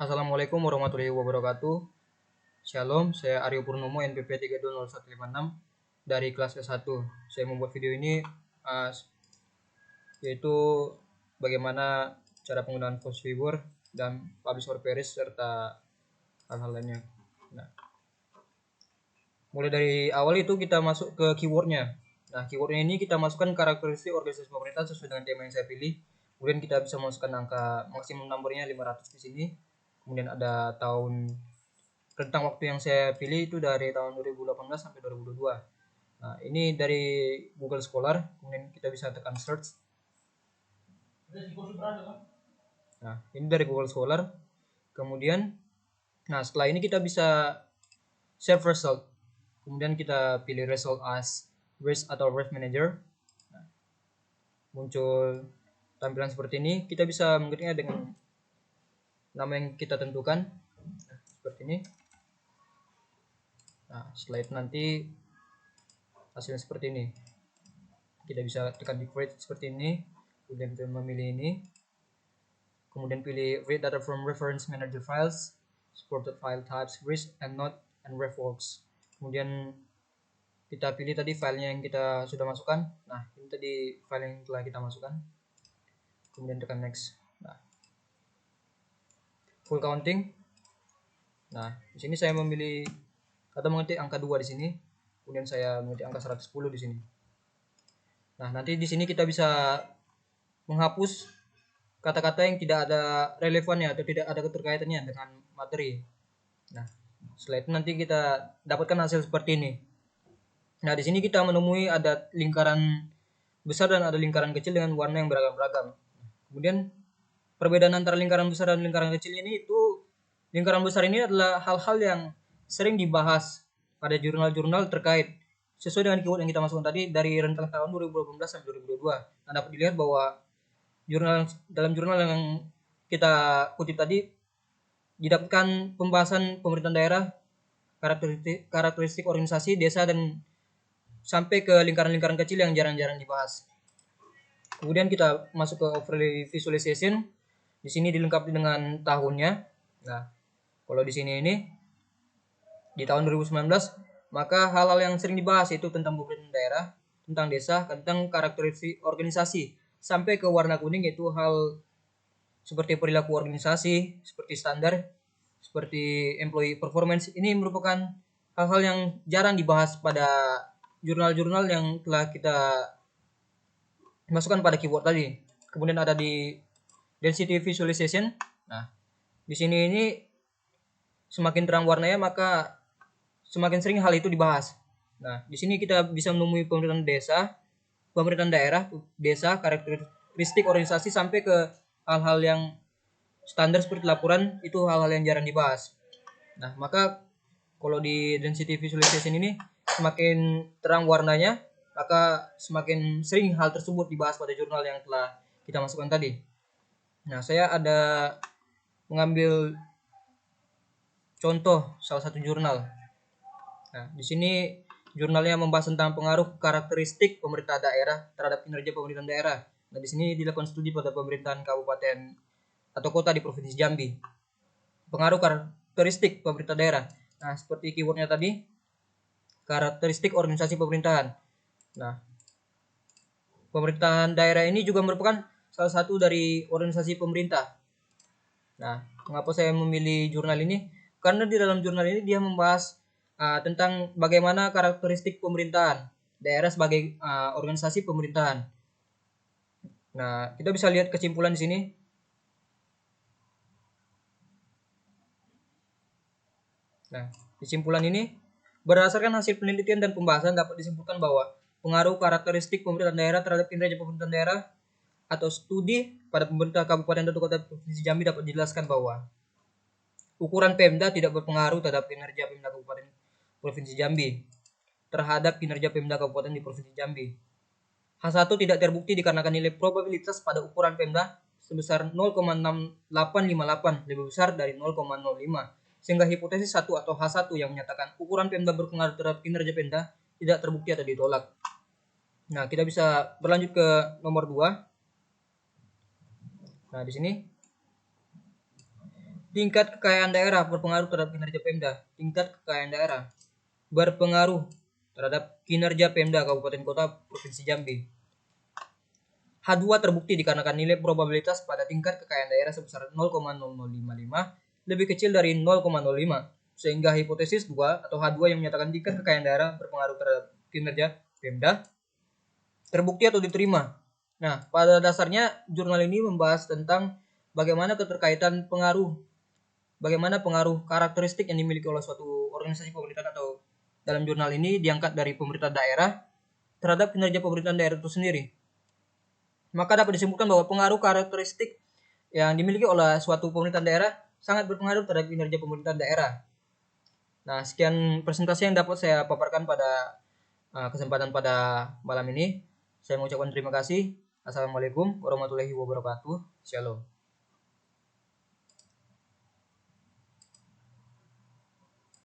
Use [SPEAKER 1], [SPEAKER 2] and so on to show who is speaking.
[SPEAKER 1] Assalamualaikum warahmatullahi wabarakatuh. Shalom, saya Aryo Purnomo, NPP 320156 dari kelas S1. Saya membuat video ini yaitu bagaimana cara penggunaan Post Viewer dan Publish or Perish serta hal-hal lainnya. Nah, mulai dari awal itu kita masuk ke keywordnya. Nah, keywordnya ini kita masukkan karakteristik organisasi pemerintah sesuai dengan tema yang saya pilih. Kemudian kita bisa masukkan angka maksimum numbernya 500 di sini. Kemudian ada tahun rentang waktu yang saya pilih itu dari tahun 2018 sampai 2022. Nah, ini dari Google Scholar. Kemudian kita bisa tekan search. Nah, ini dari Google Scholar. Kemudian, nah setelah ini kita bisa save result. Kemudian kita pilih result as risk atau risk manager. Nah, muncul tampilan seperti ini. Kita bisa mengetiknya dengan nama yang kita tentukan. Nah, seperti ini. Nah, setelah itu nanti hasilnya seperti ini. Kita bisa tekan di create seperti ini, kemudian kita memilih ini, kemudian pilih read data from reference manager files, supported file types, risk and not and refworks. Kemudian kita pilih tadi filenya yang kita sudah masukkan. Nah, ini tadi file yang telah kita masukkan. Kemudian tekan next. Nah, full counting. Nah, di sini saya memilih atau mengetik angka 2 di sini. Kemudian saya mengetik angka 110 di sini. Nah, nanti di sini kita bisa menghapus kata-kata yang tidak ada relevannya atau tidak ada keterkaitannya dengan materi. Nah, setelah itu nanti kita dapatkan hasil seperti ini. Nah, di sini kita menemui ada lingkaran besar dan ada lingkaran kecil dengan warna yang beragam-ragam. Kemudian perbedaan antara lingkaran besar dan lingkaran kecil ini itu lingkaran besar ini adalah hal-hal yang sering dibahas pada jurnal-jurnal terkait sesuai dengan keyword yang kita masukkan tadi dari rentang tahun 2018 sampai 2022. Nah, dapat dilihat bahwa dalam jurnal yang kita kutip tadi didapatkan pembahasan pemerintahan daerah, karakteristik organisasi desa dan sampai ke lingkaran-lingkaran kecil yang jarang-jarang dibahas. Kemudian kita masuk ke overlay visualization. Di sini dilengkapi dengan tahunnya. Nah, kalau di sini ini di tahun 2019, maka hal-hal yang sering dibahas itu tentang pemerintahan daerah, tentang desa, tentang karakteristik organisasi, sampai ke warna kuning itu hal seperti perilaku organisasi, seperti standar, seperti employee performance. Ini merupakan hal-hal yang jarang dibahas pada jurnal-jurnal yang telah kita masukkan pada keyword tadi. Kemudian ada di density visualization. Nah, di sini ini semakin terang warnanya maka semakin sering hal itu dibahas. Nah, di sini kita bisa menemui pemerintahan desa, pemerintahan daerah, desa, karakteristik organisasi sampai ke hal-hal yang standar seperti laporan itu hal-hal yang jarang dibahas. Nah, maka kalau di density visualization ini semakin terang warnanya, maka semakin sering hal tersebut dibahas pada jurnal yang telah kita masukkan tadi. Nah, saya ada mengambil contoh salah satu jurnal. Nah, di sini jurnalnya membahas tentang pengaruh karakteristik pemerintah daerah terhadap kinerja pemerintahan daerah. Nah, di sini dilakukan studi pada pemerintahan kabupaten atau kota di Provinsi Jambi. Pengaruh karakteristik pemerintah daerah. Nah, seperti keywordnya tadi, karakteristik organisasi pemerintahan. Nah, pemerintahan daerah ini juga merupakan salah satu dari organisasi pemerintah. Nah, mengapa saya memilih jurnal ini? Karena di dalam jurnal ini dia membahas tentang bagaimana karakteristik pemerintahan daerah sebagai organisasi pemerintahan. Nah, kita bisa lihat kesimpulan di sini. Nah, kesimpulan ini berdasarkan hasil penelitian dan pembahasan dapat disimpulkan bahwa pengaruh karakteristik pemerintahan daerah terhadap kinerja pemerintahan daerah atau studi pada pemerintah kabupaten dan kota Provinsi Jambi dapat dijelaskan bahwa ukuran Pemda tidak berpengaruh terhadap kinerja Pemda Kabupaten Provinsi Jambi terhadap kinerja Pemda Kabupaten di Provinsi Jambi. H1 tidak terbukti dikarenakan nilai probabilitas pada ukuran Pemda sebesar 0,6858 lebih besar dari 0,05 sehingga hipotesis 1 atau H1 yang menyatakan ukuran Pemda berpengaruh terhadap kinerja Pemda tidak terbukti atau ditolak. Nah, kita bisa berlanjut ke nomor 2. Nah, di sini Tingkat kekayaan daerah berpengaruh terhadap kinerja Pemda. Tingkat kekayaan daerah berpengaruh terhadap kinerja Pemda Kabupaten Kota Provinsi Jambi. H2 terbukti dikarenakan nilai probabilitas pada tingkat kekayaan daerah sebesar 0,0055 lebih kecil dari 0,05, sehingga hipotesis 2 atau H2 yang menyatakan tingkat kekayaan daerah berpengaruh terhadap kinerja Pemda terbukti atau diterima. Nah, pada dasarnya jurnal ini membahas tentang bagaimana keterkaitan bagaimana pengaruh karakteristik yang dimiliki oleh suatu organisasi pemerintahan atau dalam jurnal ini diangkat dari pemerintah daerah terhadap kinerja pemerintahan daerah itu sendiri. Maka dapat disimpulkan bahwa pengaruh karakteristik yang dimiliki oleh suatu pemerintahan daerah sangat berpengaruh terhadap kinerja pemerintahan daerah. Nah, sekian presentasi yang dapat saya paparkan pada kesempatan pada malam ini. Saya mengucapkan terima kasih. Assalamualaikum warahmatullahi wabarakatuh. Shalom.